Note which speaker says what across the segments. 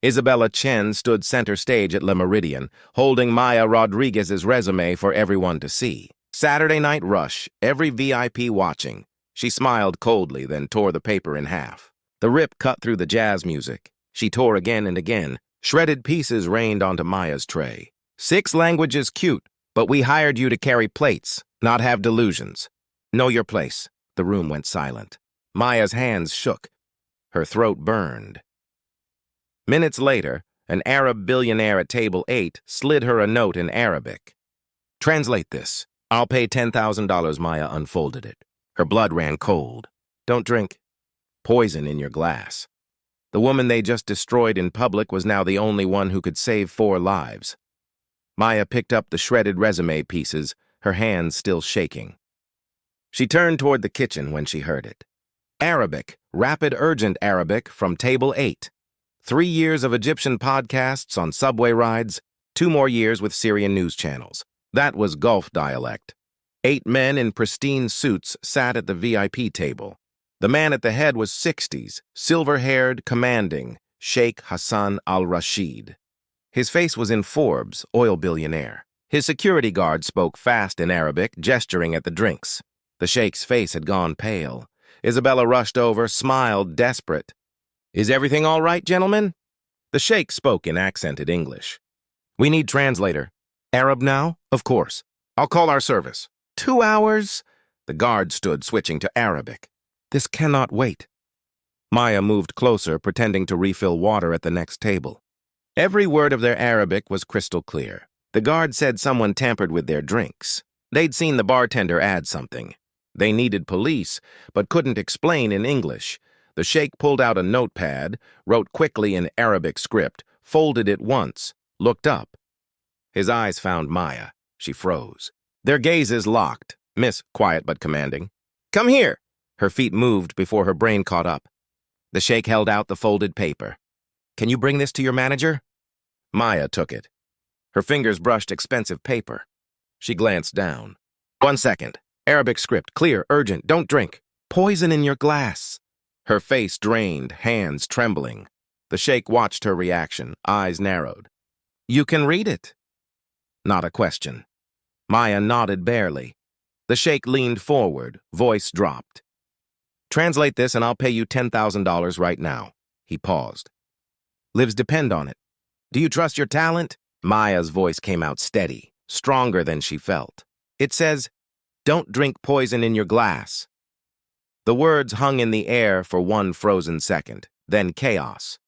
Speaker 1: Isabella Chen stood center stage at Le Meridian, holding Maya Rodriguez's resume for everyone to see. Saturday night rush, every VIP watching. She smiled coldly, then tore the paper in half. The rip cut through the jazz music. She tore again and again. Shredded pieces rained onto Maya's tray. 6 languages cute, but we hired you to carry plates, not have delusions. Know your place. The room went silent. Maya's hands shook. Her throat burned. Minutes later, an Arab billionaire at table 8 slid her a note in Arabic. Translate this. I'll pay $10,000. Maya unfolded it. Her blood ran cold. Don't drink. Poison in your glass. The woman they just destroyed in public was now the only one who could save 4 lives. Maya picked up the shredded resume pieces, her hands still shaking. She turned toward the kitchen when she heard it. Arabic, rapid urgent Arabic from table 8. 3 years of Egyptian podcasts on subway rides, 2 more years with Syrian news channels. That was Gulf dialect. 8 men in pristine suits sat at the VIP table. The man at the head was 60s, silver-haired, commanding, Sheikh Hassan al-Rashid. His face was in Forbes, oil billionaire. His security guard spoke fast in Arabic, gesturing at the drinks. The sheikh's face had gone pale. Isabella rushed over, smiled, desperate. Is everything all right, gentlemen? The sheikh spoke in accented English. We need translator. Arab now? Of course. I'll call our service. 2 hours? The guard stood, switching to Arabic. This cannot wait. Maya moved closer, pretending to refill water at the next table. Every word of their Arabic was crystal clear. The guard said someone tampered with their drinks. They'd seen the bartender add something. They needed police, but couldn't explain in English. The sheikh pulled out a notepad, wrote quickly in Arabic script, folded it once, looked up. His eyes found Maya. She froze. Their gazes locked. Miss, quiet but commanding. Come here. Her feet moved before her brain caught up. The sheikh held out the folded paper. Can you bring this to your manager? Maya took it. Her fingers brushed expensive paper. She glanced down. 1 second. Arabic script, clear, urgent, don't drink. Poison in your glass. Her face drained, hands trembling. The sheikh watched her reaction, eyes narrowed. You can read it. Not a question. Maya nodded barely. The sheikh leaned forward, voice dropped. Translate this and I'll pay you $10,000 right now. He paused. Lives depend on it. Do you trust your talent? Maya's voice came out steady, stronger than she felt. It says, don't drink poison in your glass. The words hung in the air for 1 frozen second, then chaos.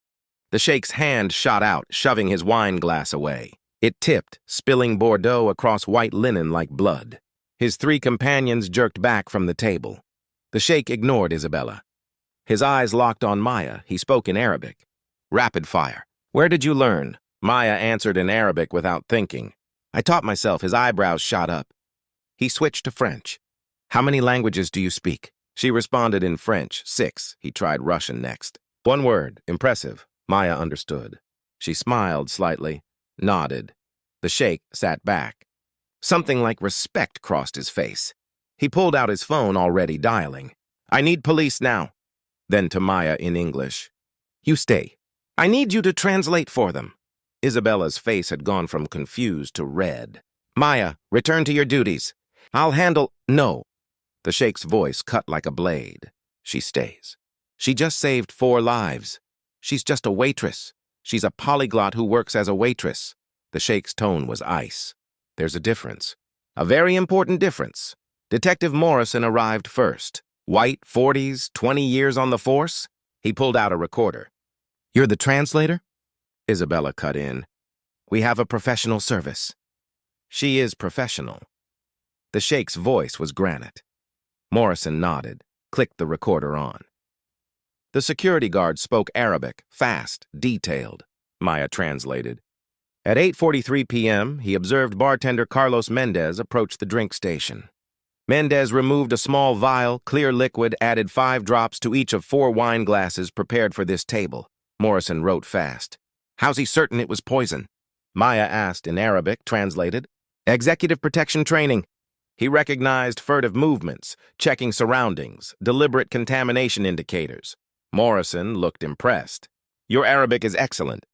Speaker 1: The sheikh's hand shot out, shoving his wine glass away. It tipped, spilling Bordeaux across white linen like blood. His 3 companions jerked back from the table. The sheikh ignored Isabella. His eyes locked on Maya. He spoke in Arabic. Rapid fire. Where did you learn? Maya answered in Arabic without thinking. I taught myself. His eyebrows shot up. He switched to French. How many languages do you speak? She responded in French. 6. He tried Russian next. 1 word. Impressive. Maya understood. She smiled slightly, nodded. The sheikh sat back. Something like respect crossed his face. He pulled out his phone, already dialing. I need police now. Then to Maya in English. You stay. I need you to translate for them. Isabella's face had gone from confused to red. Maya, return to your duties. I'll handle— No. The sheikh's voice cut like a blade. She stays. She just saved 4 lives. She's just a waitress. She's a polyglot who works as a waitress. The sheikh's tone was ice. There's a difference. A very important difference. Detective Morrison arrived first. White, 40s, 20 years on the force. He pulled out a recorder. You're the translator? Isabella cut in. We have a professional service. She is professional. The sheikh's voice was granite. Morrison nodded, clicked the recorder on. The security guard spoke Arabic, fast, detailed. Maya translated. At 8:43 p.m., he observed bartender Carlos Mendez approach the drink station. Mendez removed a small vial, clear liquid, added 5 drops to each of 4 wine glasses prepared for this table. Morrison wrote fast. How's he certain it was poison? Maya asked in Arabic, translated. Executive protection training. He recognized furtive movements, checking surroundings, deliberate contamination indicators. Morrison looked impressed. Your Arabic is excellent.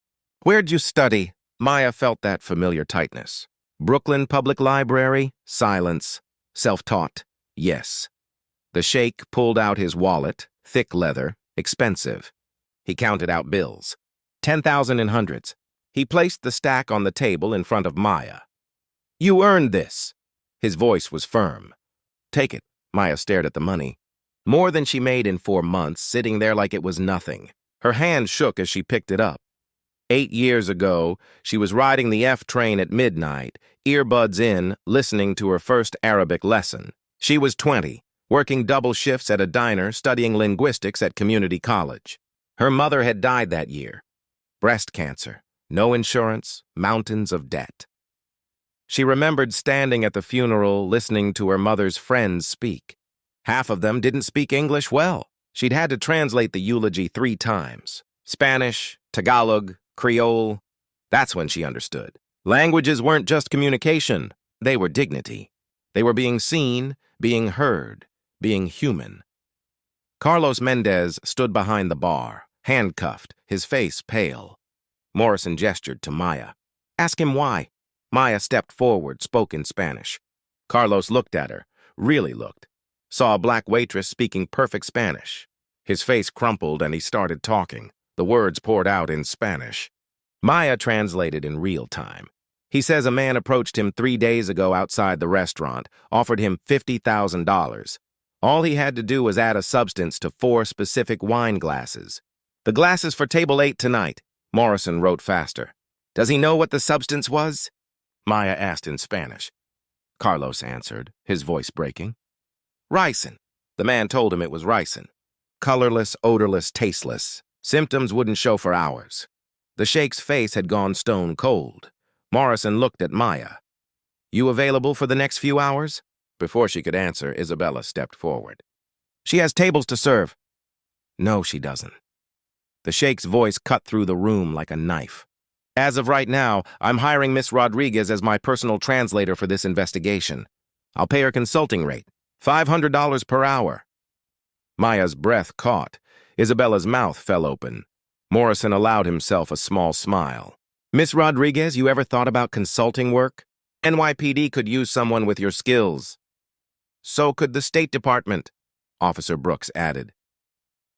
Speaker 1: Where'd you study? Maya felt that familiar tightness. Brooklyn Public Library? Silence. Self-taught? Yes. The sheikh pulled out his wallet, thick leather, expensive. He counted out bills. 10,000 in hundreds. He placed the stack on the table in front of Maya. You earned this. His voice was firm. Take it. Maya stared at the money. More than she made in 4 months, sitting there like it was nothing. Her hand shook as she picked it up. 8 years ago, she was riding the F train at midnight, earbuds in, listening to her first Arabic lesson. She was 20, working double shifts at a diner, studying linguistics at community college. Her mother had died that year. Breast cancer, no insurance, mountains of debt. She remembered standing at the funeral, listening to her mother's friends speak. Half of them didn't speak English well. She'd had to translate the eulogy 3 times. Spanish, Tagalog, Creole. That's when she understood. Languages weren't just communication. They were dignity. They were being seen, being heard, being human. Carlos Mendez stood behind the bar, handcuffed, his face pale. Morrison gestured to Maya. Ask him why. Maya stepped forward, spoke in Spanish. Carlos looked at her, really looked. Saw a black waitress speaking perfect Spanish. His face crumpled and he started talking. The words poured out in Spanish. Maya translated in real time. He says a man approached him 3 days ago outside the restaurant, offered him $50,000. All he had to do was add a substance to 4 specific wine glasses. The glasses for table 8 tonight, Morrison wrote faster. Does he know what the substance was? Maya asked in Spanish. Carlos answered, his voice breaking. Ricin. The man told him it was ricin. Colorless, odorless, tasteless. Symptoms wouldn't show for hours. The sheikh's face had gone stone cold. Morrison looked at Maya. You available for the next few hours? Before she could answer, Isabella stepped forward. She has tables to serve. No, she doesn't. The sheikh's voice cut through the room like a knife. As of right now, I'm hiring Miss Rodriguez as my personal translator for this investigation. I'll pay her consulting rate, $500 per hour. Maya's breath caught. Isabella's mouth fell open. Morrison allowed himself a small smile. Miss Rodriguez, you ever thought about consulting work? NYPD could use someone with your skills. So could the State Department, Officer Brooks added.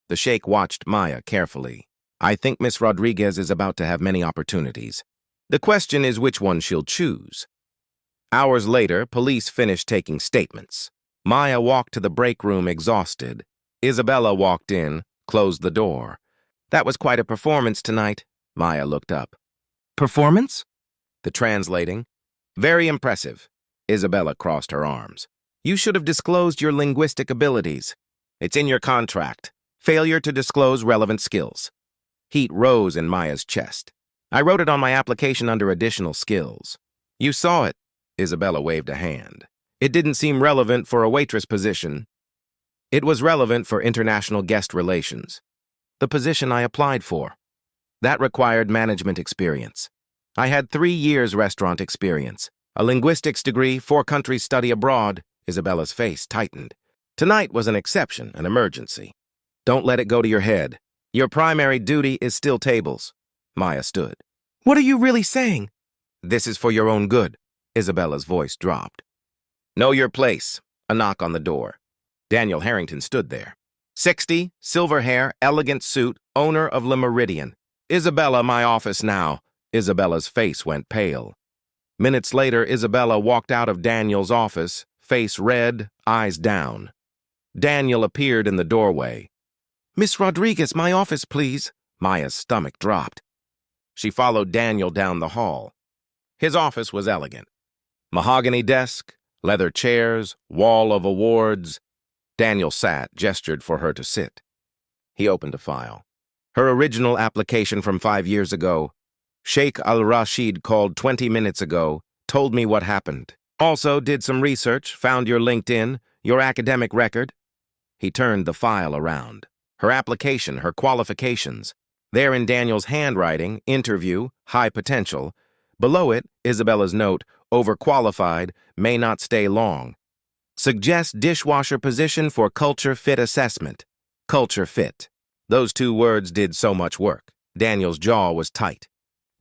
Speaker 1: The sheikh watched Maya carefully. I think Miss Rodriguez is about to have many opportunities. The question is which one she'll choose. Hours later, police finished taking statements. Maya walked to the break room exhausted. Isabella walked in, closed the door. That was quite a performance tonight. Maya looked up. Performance? The translating. Very impressive. Isabella crossed her arms. You should have disclosed your linguistic abilities. It's in your contract. Failure to disclose relevant skills. Heat rose in Maya's chest. I wrote it on my application under additional skills. You saw it. Isabella waved a hand. It didn't seem relevant for a waitress position. It was relevant for international guest relations. The position I applied for. That required management experience. I had 3 years restaurant experience. A linguistics degree, 4 countries study abroad. Isabella's face tightened. Tonight was an exception, an emergency. Don't let it go to your head. Your primary duty is still tables. Maya stood. What are you really saying? This is for your own good. Isabella's voice dropped. Know your place. A knock on the door. Daniel Harrington stood there. 60, silver hair, elegant suit, owner of Le Meridian. Isabella, my office now. Isabella's face went pale. Minutes later, Isabella walked out of Daniel's office, face red, eyes down. Daniel appeared in the doorway. Miss Rodriguez, my office, please. Maya's stomach dropped. She followed Daniel down the hall. His office was elegant. Mahogany desk, leather chairs, wall of awards. Daniel sat, gestured for her to sit. He opened a file. Her original application from 5 years ago. Sheikh Al-Rashid called 20 minutes ago, told me what happened. Also did some research, found your LinkedIn, your academic record. He turned the file around. Her application, her qualifications. There in Daniel's handwriting, interview, high potential. Below it, Isabella's note, overqualified, may not stay long. Suggest dishwasher position for culture fit assessment. Culture fit. Those 2 words did so much work. Daniel's jaw was tight.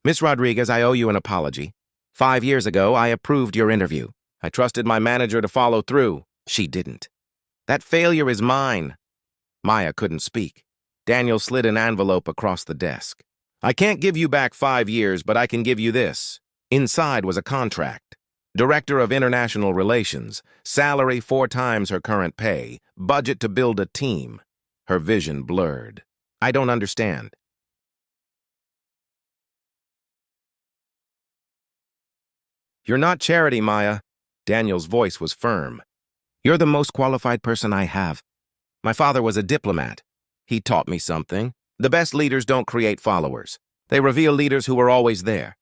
Speaker 1: Miss Rodriguez, I owe you an apology. 5 years ago, I approved your interview. I trusted my manager to follow through. She didn't. That failure is mine. Maya couldn't speak. Daniel slid an envelope across the desk. I can't give you back 5 years, but I can give you this. Inside was a contract. Director of International Relations, salary 4 times her current pay, budget to build a team. Her vision blurred. I don't understand. You're not charity, Maya. Daniel's voice was firm. You're the most qualified person I have. My father was a diplomat. He taught me something. The best leaders don't create followers. They reveal leaders who are always there.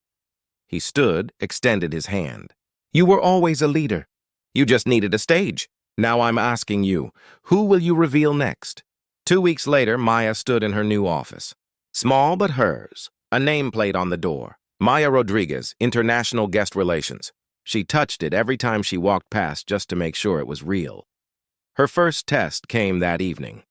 Speaker 1: He stood, extended his hand. You were always a leader. You just needed a stage. Now I'm asking you, who will you reveal next? 2 weeks later, Maya stood in her new office. Small but hers, a nameplate on the door. Maya Rodriguez, International Guest Relations. She touched it every time she walked past just to make sure it was real. Her first test came that evening.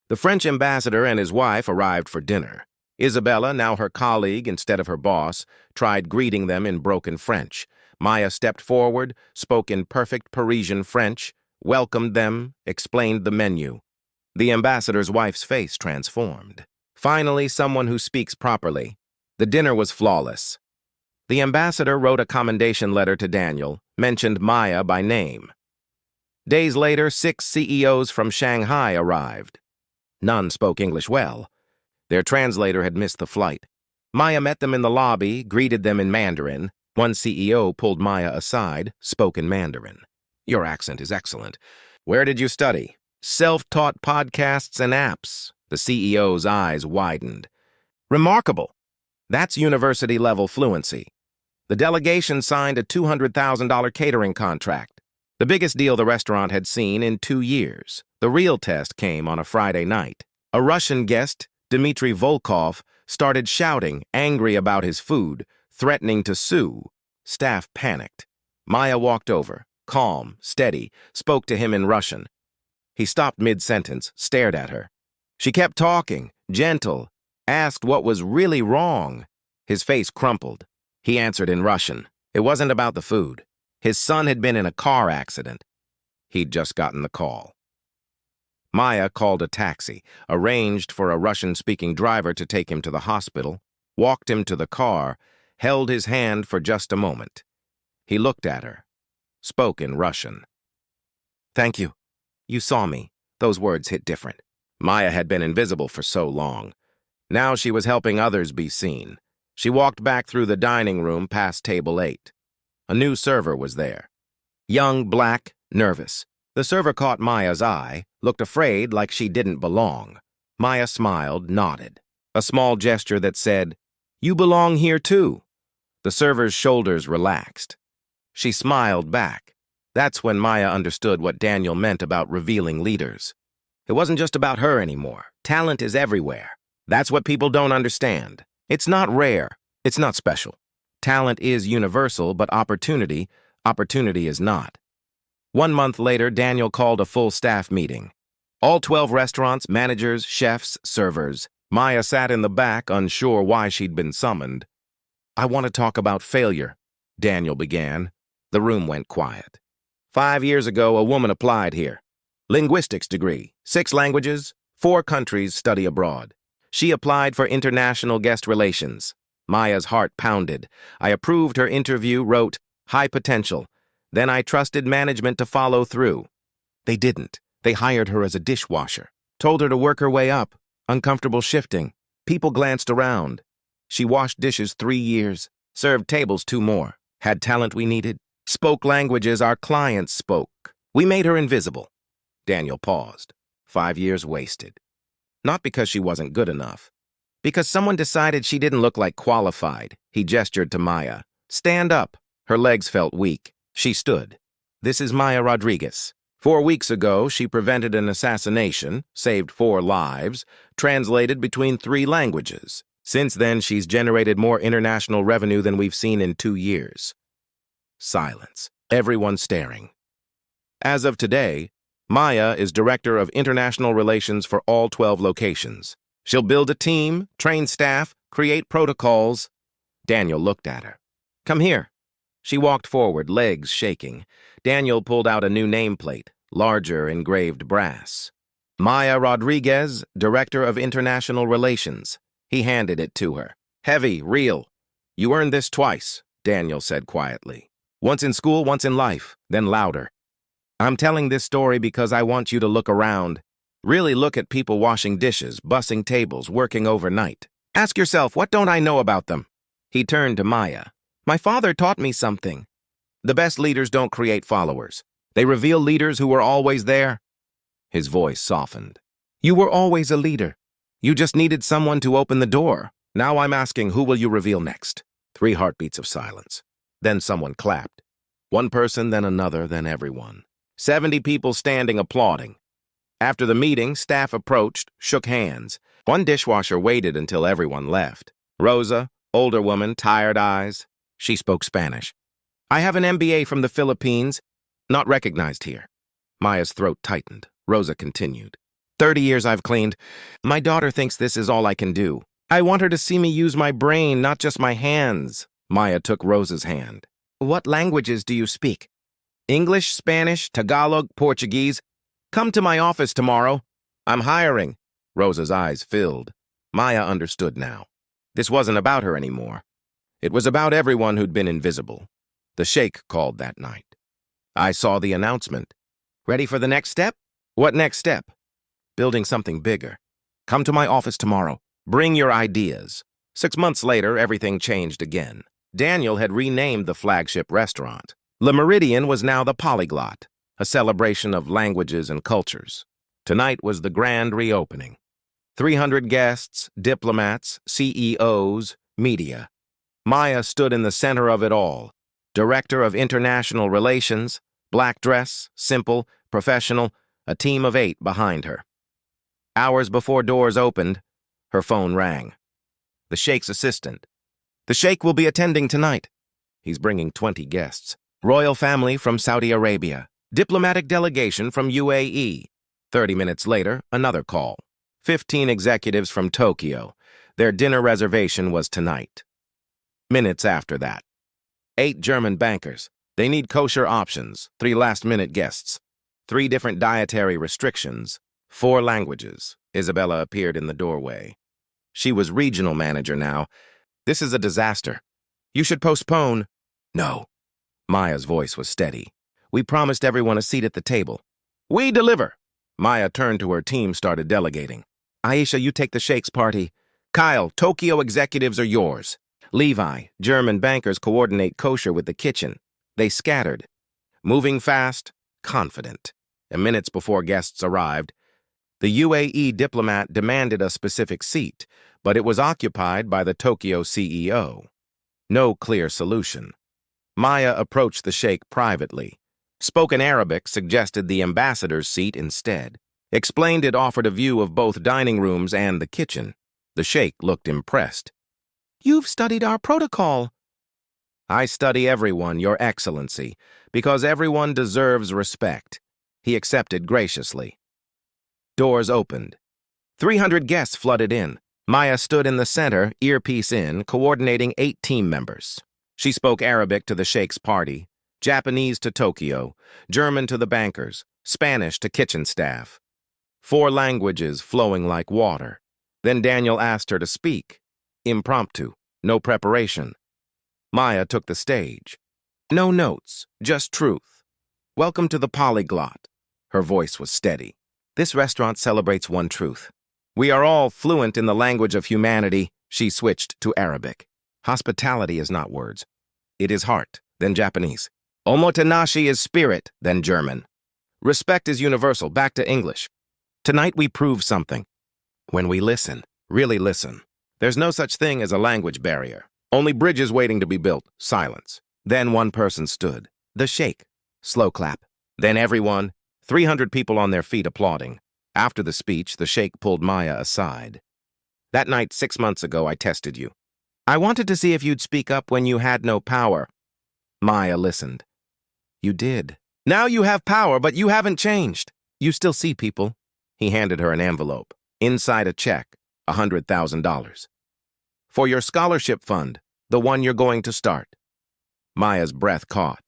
Speaker 1: The French ambassador and his wife arrived for dinner. Isabella, now her colleague instead of her boss, tried greeting them in broken French. Maya stepped forward, spoke in perfect Parisian French, welcomed them, explained the menu. The ambassador's wife's face transformed. Finally, someone who speaks properly. The dinner was flawless. The ambassador wrote a commendation letter to Daniel, mentioned Maya by name. Days later, 6 CEOs from Shanghai arrived. None spoke English well. Their translator had missed the flight. Maya met them in the lobby, greeted them in Mandarin. One CEO pulled Maya aside, spoke in Mandarin. Your accent is excellent. Where did you study? Self-taught podcasts and apps. The CEO's eyes widened. Remarkable. That's university-level fluency. The delegation signed a $200,000 catering contract, the biggest deal the restaurant had seen in 2 years. The real test came on a Friday night. A Russian guest, Dmitry Volkov, started shouting, angry about his food, threatening to sue. Staff panicked. Maya walked over, calm, steady, spoke to him in Russian. He stopped mid-sentence, stared at her. She kept talking, gentle, asked what was really wrong. His face crumpled. He answered in Russian. It wasn't about the food. His son had been in a car accident. He'd just gotten the call. Maya called a taxi, arranged for a Russian-speaking driver to take him to the hospital, walked him to the car, held his hand for just a moment. He looked at her, spoke in Russian. Thank you. You saw me. Those words hit different. Maya had been invisible for so long. Now she was helping others be seen. She walked back through the dining room past table 8. A new server was there. Young, black, nervous. The server caught Maya's eye, looked afraid like she didn't belong. Maya smiled, nodded. A small gesture that said, "You belong here too." The server's shoulders relaxed. She smiled back. That's when Maya understood what Daniel meant about revealing leaders. It wasn't just about her anymore. Talent is everywhere. That's what people don't understand. It's not rare. It's not special. Talent is universal, but opportunity is not. 1 month later, Daniel called a full staff meeting. All 12 restaurants, managers, chefs, servers. Maya sat in the back, unsure why she'd been summoned. I want to talk about failure, Daniel began. The room went quiet. 5 years ago, a woman applied here. Linguistics degree, 6 languages, 4 countries study abroad. She applied for international guest relations. Maya's heart pounded. I approved her interview, wrote, high potential. Then I trusted management to follow through. They didn't. They hired her as a dishwasher. Told her to work her way up. Uncomfortable shifting. People glanced around. She washed dishes 3 years. Served tables 2 more. Had talent we needed. Spoke languages our clients spoke. We made her invisible. Daniel paused. 5 years wasted. Not because she wasn't good enough. Because someone decided she didn't look like qualified. He gestured to Maya. Stand up. Her legs felt weak. She stood. This is Maya Rodriguez. 4 weeks ago, she prevented an assassination, saved 4 lives, translated between 3 languages. Since then, she's generated more international revenue than we've seen in 2 years. Silence. Everyone staring. As of today, Maya is Director of International Relations for all 12 locations. She'll build a team, train staff, create protocols. Daniel looked at her. Come here. She walked forward, legs shaking. Daniel pulled out a new nameplate, larger engraved brass. Maya Rodriguez, Director of International Relations. He handed it to her. Heavy, real. You earned this twice, Daniel said quietly. Once in school, once in life, then louder. I'm telling this story because I want you to look around. Really look at people washing dishes, bussing tables, working overnight. Ask yourself, what don't I know about them? He turned to Maya. My father taught me something. The best leaders don't create followers. They reveal leaders who were always there. His voice softened. You were always a leader. You just needed someone to open the door. Now I'm asking, who will you reveal next? 3 heartbeats of silence. Then someone clapped. One person, then another, then everyone. 70 people standing applauding. After the meeting, staff approached, shook hands. One dishwasher waited until everyone left. Rosa, older woman, tired eyes. She spoke Spanish. I have an MBA from the Philippines. Not recognized here. Maya's throat tightened. Rosa continued. 30 years I've cleaned. My daughter thinks this is all I can do. I want her to see me use my brain, not just my hands. Maya took Rosa's hand. What languages do you speak? English, Spanish, Tagalog, Portuguese. Come to my office tomorrow. I'm hiring. Rosa's eyes filled. Maya understood now. This wasn't about her anymore. It was about everyone who'd been invisible. The sheikh called that night. I saw the announcement. Ready for the next step? What next step? Building something bigger. Come to my office tomorrow. Bring your ideas. 6 months later, everything changed again. Daniel had renamed the flagship restaurant. Le Meridian was now the Polyglot, a celebration of languages and cultures. Tonight was the grand reopening. 300 guests, diplomats, CEOs, media. Maya stood in the center of it all. Director of International Relations, black dress, simple, professional, a team of 8 behind her. Hours before doors opened, her phone rang. The sheikh's assistant. The sheikh will be attending tonight. He's bringing 20 guests. Royal family from Saudi Arabia. Diplomatic delegation from UAE. 30 minutes later, another call. 15 executives from Tokyo. Their dinner reservation was tonight. Minutes after that. 8 German bankers. They need kosher options. 3 last-minute guests. 3 different dietary restrictions. 4 languages. Isabella appeared in the doorway. She was regional manager now. This is a disaster. You should postpone. No. Maya's voice was steady. We promised everyone a seat at the table. We deliver. Maya turned to her team, started delegating. Aisha, you take the sheikh's party. Kyle, Tokyo executives are yours. Levi, German bankers coordinate kosher with the kitchen. They scattered. Moving fast, confident. And minutes before guests arrived, the UAE diplomat demanded a specific seat, but it was occupied by the Tokyo CEO. No clear solution. Maya approached the sheikh privately. Spoken Arabic suggested the ambassador's seat instead. Explained it offered a view of both dining rooms and the kitchen. The sheikh looked impressed. You've studied our protocol. I study everyone, Your Excellency, because everyone deserves respect. He accepted graciously. Doors opened. 300 guests flooded in. Maya stood in the center, earpiece in, coordinating 8 team members. She spoke Arabic to the sheikh's party, Japanese to Tokyo, German to the bankers, Spanish to kitchen staff. 4 languages flowing like water. Then Daniel asked her to speak. Impromptu, no preparation. Maya took the stage. No notes, just truth. Welcome to the Polyglot. Her voice was steady. This restaurant celebrates one truth. We are all fluent in the language of humanity. She switched to Arabic. Hospitality is not words. It is heart, then Japanese. Omotenashi is spirit, then German. Respect is universal, back to English. Tonight we prove something. When we listen, really listen. There's no such thing as a language barrier. Only bridges waiting to be built, silence. Then one person stood. The sheikh. Slow clap. Then everyone, 300 people on their feet applauding. After the speech, the sheikh pulled Maya aside. That night 6 months ago, I tested you. I wanted to see if you'd speak up when you had no power. Maya listened. You did. Now you have power, but you haven't changed. You still see people. He handed her an envelope. Inside a check, $100,000. For your scholarship fund. The one you're going to start. Maya's breath caught.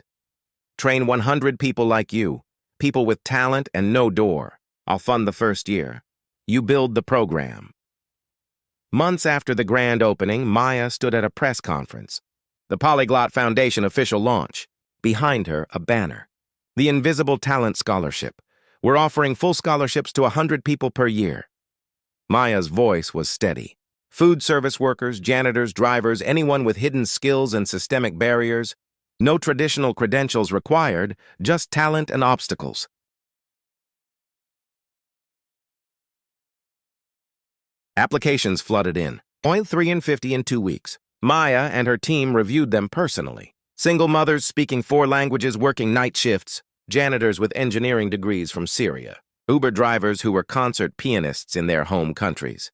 Speaker 1: Train 100 people like you, people with talent and no door. I'll fund the first year. You build the program. Months after the grand opening, Maya stood at a press conference. The Polyglot Foundation official launch. Behind her, a banner. The Invisible Talent Scholarship. We're offering full scholarships to 100 people per year. Maya's voice was steady. Food service workers, janitors, drivers, anyone with hidden skills and systemic barriers. No traditional credentials required, just talent and obstacles. Applications flooded in. 350 in 2 weeks. Maya and her team reviewed them personally. Single mothers speaking 4 languages working night shifts, janitors with engineering degrees from Syria, Uber drivers who were concert pianists in their home countries.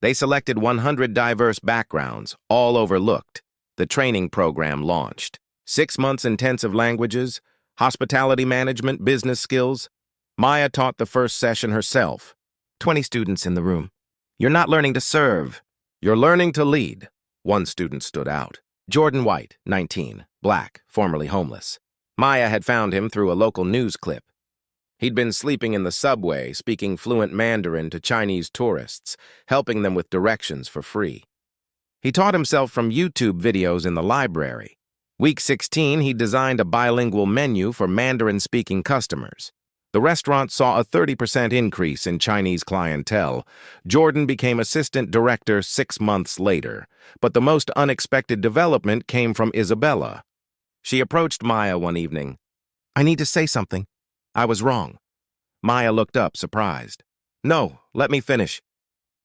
Speaker 1: They selected 100 diverse backgrounds, all overlooked. The training program launched. 6 months intensive languages, hospitality management, business skills. Maya taught the first session herself. 20 students in the room. You're not learning to serve. You're learning to lead. One student stood out. Jordan White, 19, black, formerly homeless. Maya had found him through a local news clip. He'd been sleeping in the subway, speaking fluent Mandarin to Chinese tourists, helping them with directions for free. He taught himself from YouTube videos in the library. Week 16, he designed a bilingual menu for Mandarin-speaking customers. The restaurant saw a 30% increase in Chinese clientele. Jordan became assistant director 6 months later, but the most unexpected development came from Isabella. She approached Maya one evening. I need to say something. I was wrong. Maya looked up, surprised. No, let me finish.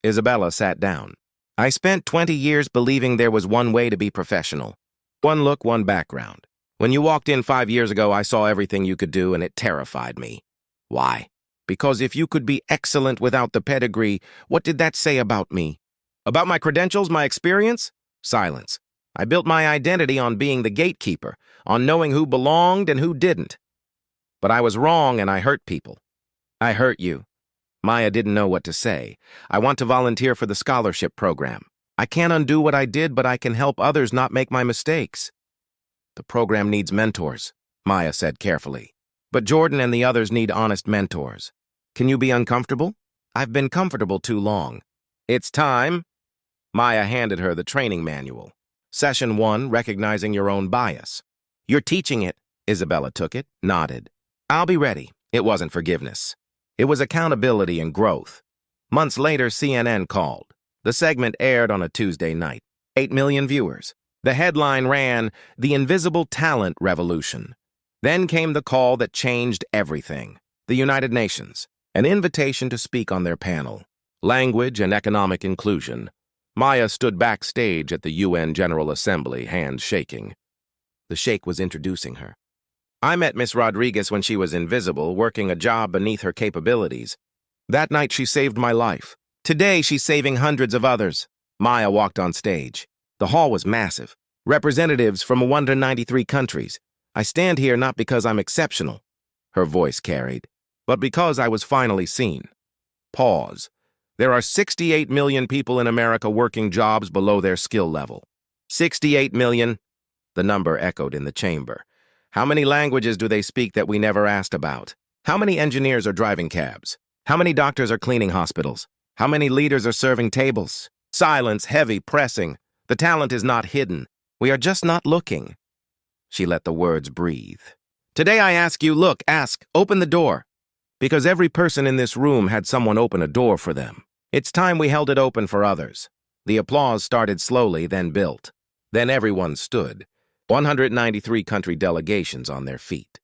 Speaker 1: Isabella sat down. I spent 20 years believing there was one way to be professional. One look, one background. When you walked in 5 years ago, I saw everything you could do, and it terrified me. Why? Because if you could be excellent without the pedigree, what did that say about me? About my credentials, my experience? Silence. I built my identity on being the gatekeeper, on knowing who belonged and who didn't. But I was wrong and I hurt people. I hurt you. Maya didn't know what to say. I want to volunteer for the scholarship program. I can't undo what I did, but I can help others not make my mistakes. The program needs mentors, Maya said carefully. But Jordan and the others need honest mentors. Can you be uncomfortable? I've been comfortable too long. It's time. Maya handed her the training manual. Session 1, recognizing your own bias. You're teaching it. Isabella took it, nodded. I'll be ready. It wasn't forgiveness. It was accountability and growth. Months later, CNN called. The segment aired on a Tuesday night. 8 million viewers. The headline ran, The Invisible Talent Revolution. Then came the call that changed everything. The United Nations. An invitation to speak on their panel. Language and Economic Inclusion. Maya stood backstage at the UN General Assembly, hands shaking. The sheikh was introducing her. I met Miss Rodriguez when she was invisible, working a job beneath her capabilities. That night she saved my life. Today she's saving hundreds of others. Maya walked on stage. The hall was massive. Representatives from 193 countries. I stand here not because I'm exceptional, her voice carried, but because I was finally seen. Pause. There are 68 million people in America working jobs below their skill level. 68 million? The number echoed in the chamber. How many languages do they speak that we never asked about? How many engineers are driving cabs? How many doctors are cleaning hospitals? How many leaders are serving tables? Silence, heavy, pressing. The talent is not hidden. We are just not looking. She let the words breathe. Today I ask you, look, ask, open the door. Because every person in this room had someone open a door for them. It's time we held it open for others. The applause started slowly, then built. Then everyone stood. 193 country delegations on their feet.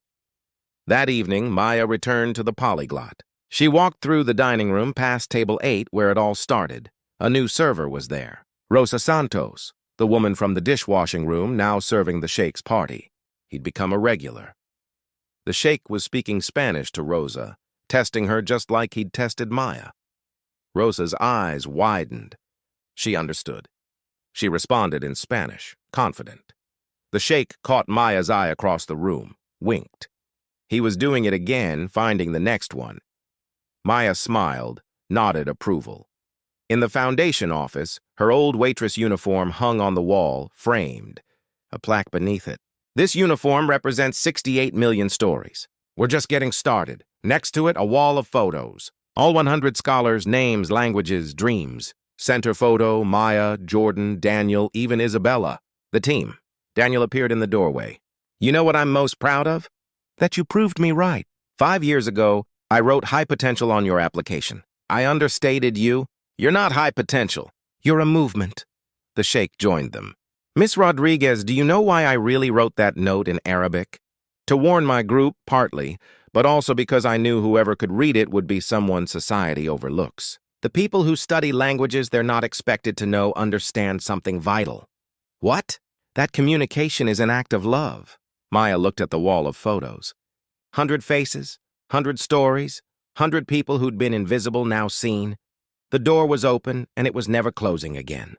Speaker 1: That evening, Maya returned to the Polyglot. She walked through the dining room past table 8 where it all started. A new server was there. Rosa Santos, the woman from the dishwashing room, now serving the sheikh's party. He'd become a regular. The sheikh was speaking Spanish to Rosa, testing her just like he'd tested Maya. Rosa's eyes widened. She understood. She responded in Spanish, confident. The sheikh caught Maya's eye across the room, winked. He was doing it again, finding the next one. Maya smiled, nodded approval. In the foundation office, her old waitress uniform hung on the wall, framed. A plaque beneath it. This uniform represents 68 million stories. We're just getting started. Next to it, a wall of photos. All 100 scholars' names, languages, dreams. Center photo, Maya, Jordan, Daniel, even Isabella. The team. Daniel appeared in the doorway. You know what I'm most proud of? That you proved me right. 5 years ago, I wrote high potential on your application. I understated you. You're not high potential. You're a movement. The sheikh joined them. Miss Rodriguez, do you know why I really wrote that note in Arabic? To warn my group, partly, but also because I knew whoever could read it would be someone society overlooks. The people who study languages they're not expected to know understand something vital. What? That communication is an act of love. Maya looked at the wall of photos. 100 faces, 100 stories, 100 people who'd been invisible now seen. The door was open, and it was never closing again.